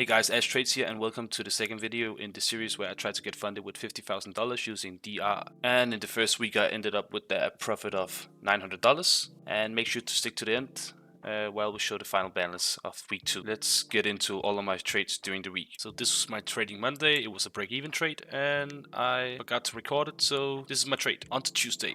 Hey guys, Ash Trades here and welcome to the second video in the series where I tried to get funded with $50,000 using DR. And in the first week I ended up with a profit of $900. And make sure to stick to the end while we show the final balance of week 2. Let's get into all of my trades during the week. So this was my trading Monday. It was a break-even trade and I forgot to record it, so this is my trade. On to Tuesday.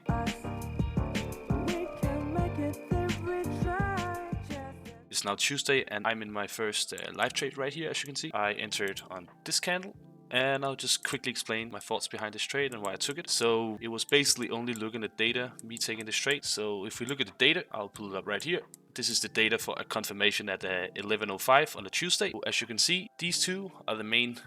It's now Tuesday and I'm in my first live trade right here, as you can see. I entered on this candle and I'll just quickly explain my thoughts behind this trade and why I took it. So it was basically only looking at data, me taking this trade. So if we look at the data, I'll pull it up right here. This is the data for a confirmation at 11:05 on a Tuesday. As you can see, these two are the main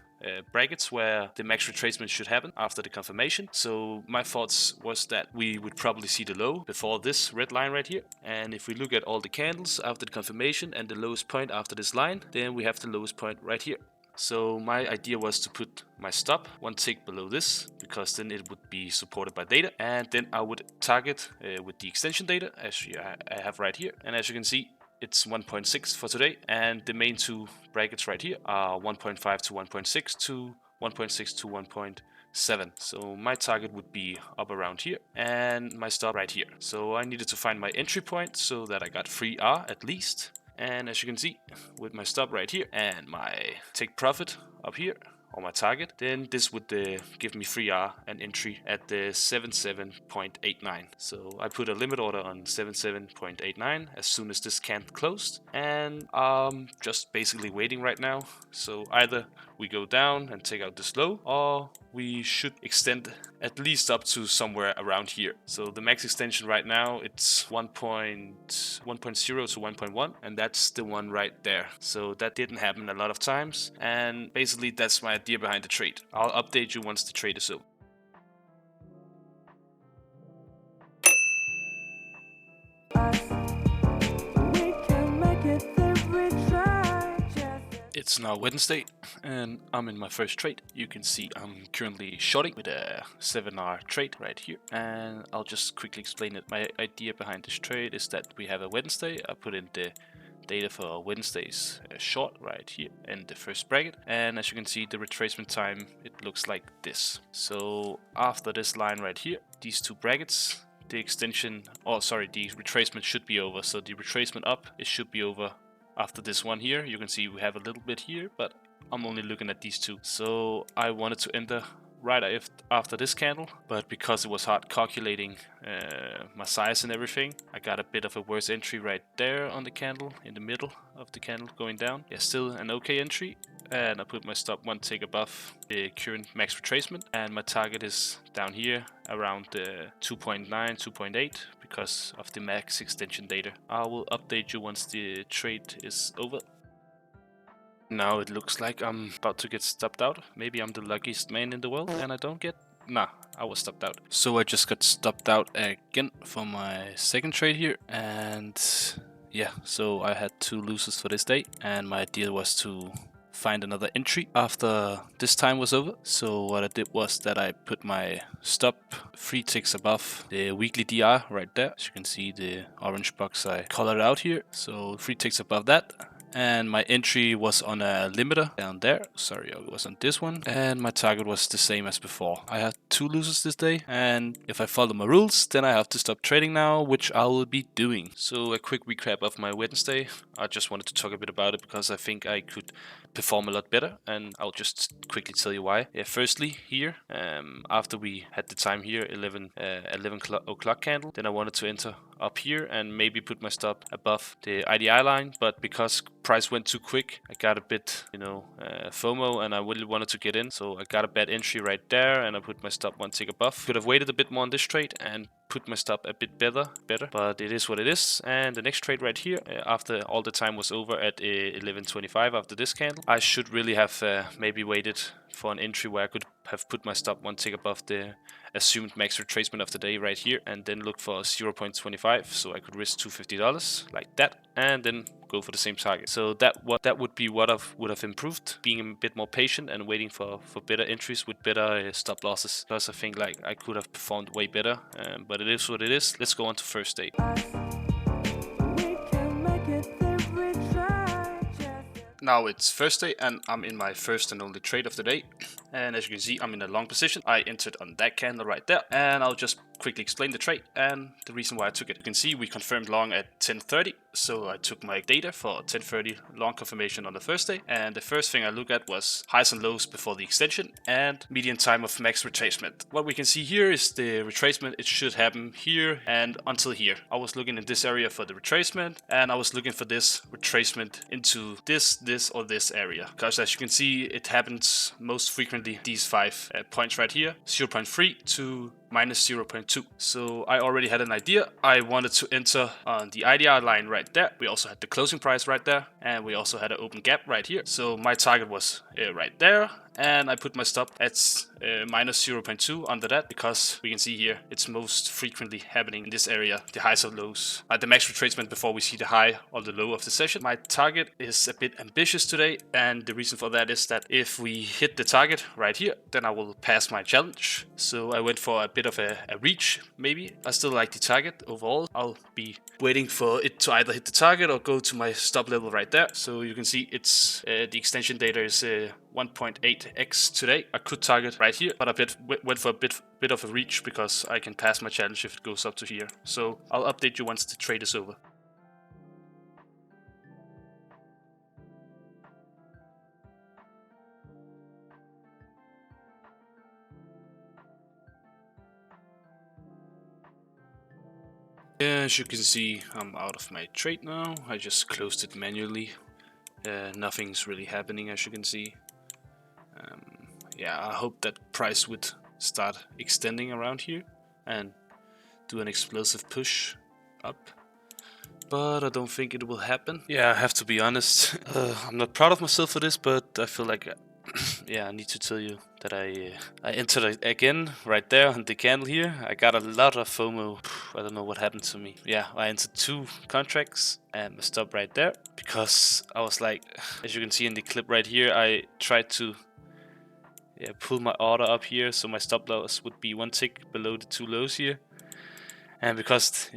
brackets where the max retracement should happen after the confirmation. So my thoughts was that we would probably see the low before this red line right here. And if we look at all the candles after the confirmation and the lowest point after this line, then we have the lowest point right here. So my idea was to put my stop one tick below this, because then it would be supported by data, and then I would target with the extension data as I have right here. And as you can see, it's 1.6 for today, and the main two brackets right here are 1.5 to 1.6 to 1.6 to 1.7. So my target would be up around here and my stop right here. So I needed to find my entry point so that I got free R at least. And as you can see, with my stop right here and my take profit up here, or my target, then this would give me free R and entry at the 77.89. So I put a limit order on 77.89 as soon as this candle closed, and I'm just basically waiting right now. So either we go down and take out this low, or we should extend at least up to somewhere around here. So the max extension right now, it's 1.0 to 1.1, and that's the one right there. So that didn't happen a lot of times, and basically that's my idea behind the trade. I'll update you once the trade is over. It's now Wednesday and I'm in my first trade. You can see I'm currently shorting with a 7R trade right here, and I'll just quickly explain it. My idea behind this trade is that we have a Wednesday. I put in the data for Wednesday's short right here in the first bracket, and as you can see, the retracement time, it looks like this. So after this line right here, these two brackets, the extension, the retracement should be over. So the retracement up, it should be over after this one here. You can see we have a little bit here, but I'm only looking at these two. So I wanted to enter right after this candle, but because it was hard calculating my size and everything, I got a bit of a worse entry right there on the candle, in the middle of the candle going down. Yeah, still an okay entry, and I put my stop one tick above the current max retracement, and my target is down here around 2.9, 2.8 because of the max extension data. I will update you once the trade is over. Now it looks like I'm about to get stopped out. Maybe I'm the luckiest man in the world and I don't get... Nah, I was stopped out. So I just got stopped out again for my second trade here, and yeah, so I had 2 losses for this day, and my idea was to find another entry after this time was over. So what I did was that I put my stop 3 ticks above the weekly DR right there. As you can see, the orange box I colored out here. So 3 ticks above that. And my entry was on a limiter down there. Sorry, it was on this one. And my target was the same as before. I had 2 losers this day, and if I follow my rules, then I have to stop trading now, which I will be doing. So a quick recap of my Wednesday. I just wanted to talk a bit about it because I think I could perform a lot better, and I'll just quickly tell you why. Yeah, firstly, here, after we had the time here, 11 o'clock candle, then I wanted to enter up here and maybe put my stop above the IDI line, but because price went too quick, I got a bit, FOMO, and I really wanted to get in, so I got a bad entry right there, and I put my stop one tick above. Could have waited a bit more on this trade and put my stop a bit better, but it is what it is. And the next trade right here, after all the time was over at 11:25 after this candle, I should really have maybe waited for an entry where I could have put my stop one tick above the assumed max retracement of the day right here, and then look for 0.25, so I could risk $250 like that, and then go for the same target. So that would be what I would have improved, being a bit more patient and waiting for better entries with better stop losses. Plus I think like I could have performed way better, but it is what it is. Let's go on to first day. Now it's Thursday and I'm in my first and only trade of the day. And as you can see, I'm in a long position. I entered on that candle right there, and I'll just quickly explain the trade and the reason why I took it. You can see we confirmed long at 10:30, so I took my data for 10:30 long confirmation on the Thursday, and the first thing I looked at was highs and lows before the extension and median time of max retracement. What we can see here is the retracement. It should happen here and until here. I was looking in this area for the retracement, and I was looking for this retracement into this or this area, because as you can see, it happens most frequently these 5 points right here, 0.3 to minus 0.2. So I already had an idea. I wanted to enter on the IDR line right there. We also had the closing price right there, and we also had an open gap right here. So my target was right there, and I put my stop at minus 0.2 under that, because we can see here it's most frequently happening in this area, the highs or lows, the max retracement before we see the high or the low of the session. My target is a bit ambitious today, and the reason for that is that if we hit the target right here, then I will pass my challenge. So I went for a bit of a reach, maybe. I still like the target overall. I'll be waiting for it to either hit the target or go to my stop level right there. So you can see it's the extension data is 1.8x today. I could target right here, but I went for a bit of a reach because I can pass my challenge if it goes up to here. So I'll update you once the trade is over. As you can see, I'm out of my trade now. I just closed it manually. Nothing's really happening, as you can see. Yeah, I hope that price would start extending around here and do an explosive push up, but I don't think it will happen. Yeah, I have to be honest. I'm not proud of myself for this, but I feel like yeah, I need to tell you that I entered again right there on the candle here. I got a lot of FOMO. I don't know what happened to me. Yeah, I entered 2 contracts and I stopped right there because I was like, as you can see in the clip right here, I tried to pull my order up here so my stop loss would be 1 tick below the 2 lows here. And because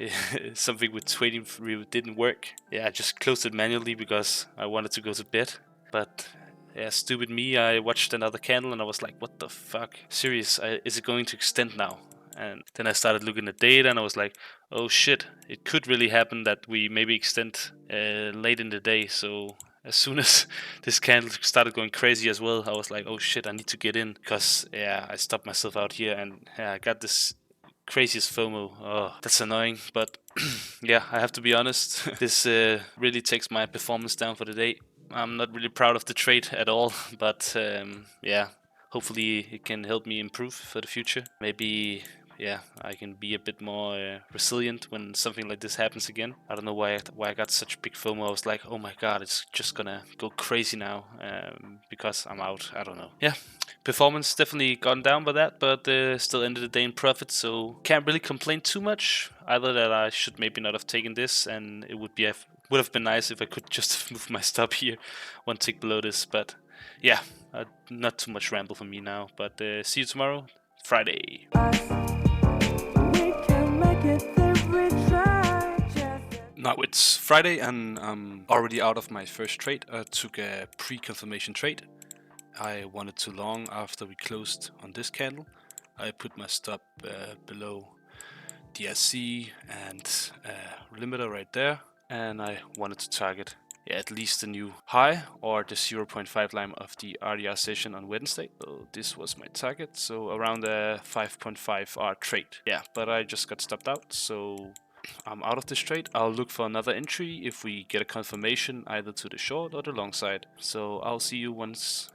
something with trading didn't work, yeah, I just closed it manually because I wanted to go to bed. But yeah, stupid me, I watched another candle and I was like, what the fuck? Serious, is it going to extend now? And then I started looking at data and I was like, oh shit, it could really happen that we maybe extend late in the day. So as soon as this candle started going crazy as well, I was like, oh shit, I need to get in. Because yeah, I stopped myself out here and I got this craziest FOMO. Oh, that's annoying, but yeah, I have to be honest. This really takes my performance down for the day. I'm not really proud of the trade at all, but yeah, hopefully it can help me improve for the future. Maybe yeah, I can be a bit more resilient when something like this happens again. I don't know why I got such big FOMO. I was like, oh my god, it's just gonna go crazy now because I'm out. I don't know. Yeah, performance definitely gone down by that, but still ended the day in profit, so can't really complain too much. Either that I should maybe not have taken this, and it would have been nice if I could just move my stop here 1 tick below this. But yeah, not too much ramble for me now. But see you tomorrow, Friday. Now it's Friday and I'm already out of my first trade. I took a pre-confirmation trade. I wanted to long after we closed on this candle. I put my stop below DRC and limiter right there, and I wanted to target at least the new high or the 0.5 line of the RDR session on Wednesday. So this was my target, so around a 5.5 R trade. Yeah, but I just got stopped out, so I'm out of this trade. I'll look for another entry if we get a confirmation either to the short or the long side. So I'll see you once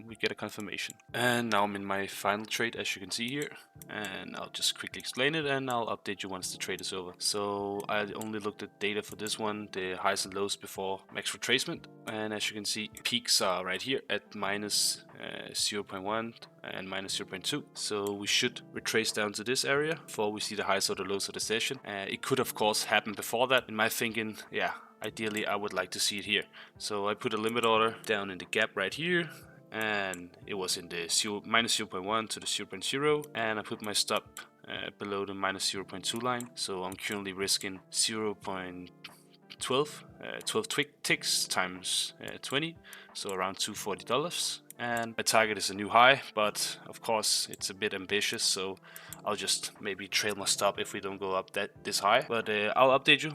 we get a confirmation. And now I'm in my final trade, as you can see here, and I'll just quickly explain it and I'll update you once the trade is over. So I only looked at data for this one, the highs and lows before max retracement, and as you can see, peaks are right here at minus 0.1 and minus 0.2. So we should retrace down to this area before we see the highs or the lows of the session. It could of course happen before that. In my thinking, yeah, ideally I would like to see it here. So I put a limit order down in the gap right here, and it was in the minus 0.1 to the 0.0, and I put my stop below the minus 0.2 line. So I'm currently risking 0.12 12 ticks times 20, so around $240. And my target is a new high, but of course it's a bit ambitious, so I'll just maybe trail my stop if we don't go up this high. But I'll update you.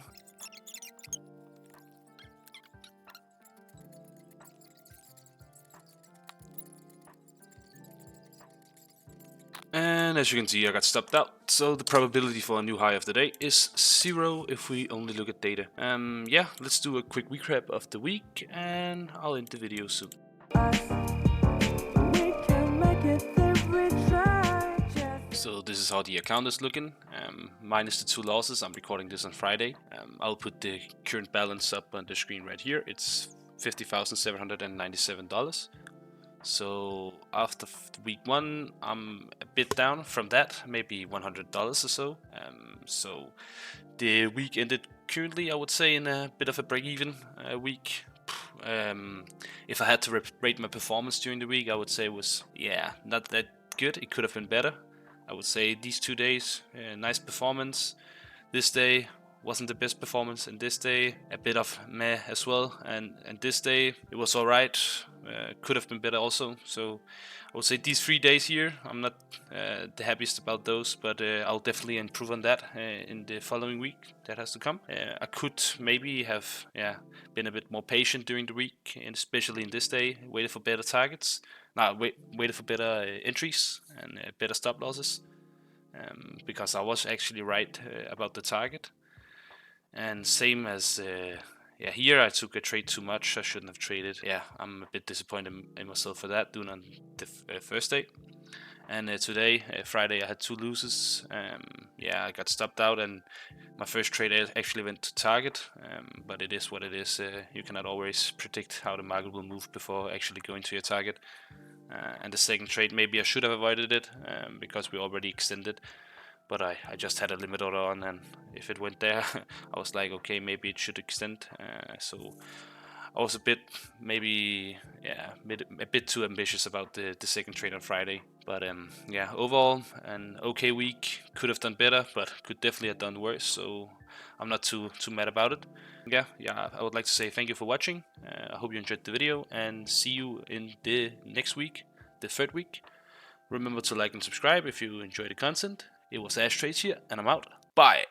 And as you can see, I got stopped out. So the probability for a new high of the day is 0 if we only look at data. Yeah, let's do a quick recap of the week and I'll end the video soon. So this is how the account is looking, minus the 2 losses. I'm recording this on Friday. I'll put the current balance up on the screen right here. It's $50,797. So after week 1, I'm a bit down from that, maybe $100 or so. So the week ended currently, I would say, in a bit of a break-even week. If I had to rate my performance during the week, I would say it was, not that good. It could have been better. I would say these 2 days, nice performance. This day wasn't the best performance, and this day a bit of meh as well, and this day it was alright, could have been better also. So I would say these 3 days here, I'm not the happiest about those, but I'll definitely improve on that in the following week that has to come. I could maybe have been a bit more patient during the week, and especially in this day, waited for better targets. Waited for better entries and better stop losses, because I was actually right about the target. And same as here I took a trade too much. I shouldn't have traded. I'm a bit disappointed in myself for that, doing on the first day. And today, Friday, I had 2 losses. I got stopped out, and my first trade actually went to target. But it is what it is. You cannot always predict how the market will move before actually going to your target. And the second trade, maybe I should have avoided it because we already extended. But I just had a limit order on, and if it went there, I was like, okay, maybe it should extend. So I was a bit too ambitious about the second trade on Friday. But overall an okay week. Could have done better, but could definitely have done worse. So I'm not too mad about it. I would like to say thank you for watching. I hope you enjoyed the video, and see you in the next week, the 3rd week. Remember to like and subscribe if you enjoy the content. It was Ash Trades here, and I'm out. Bye!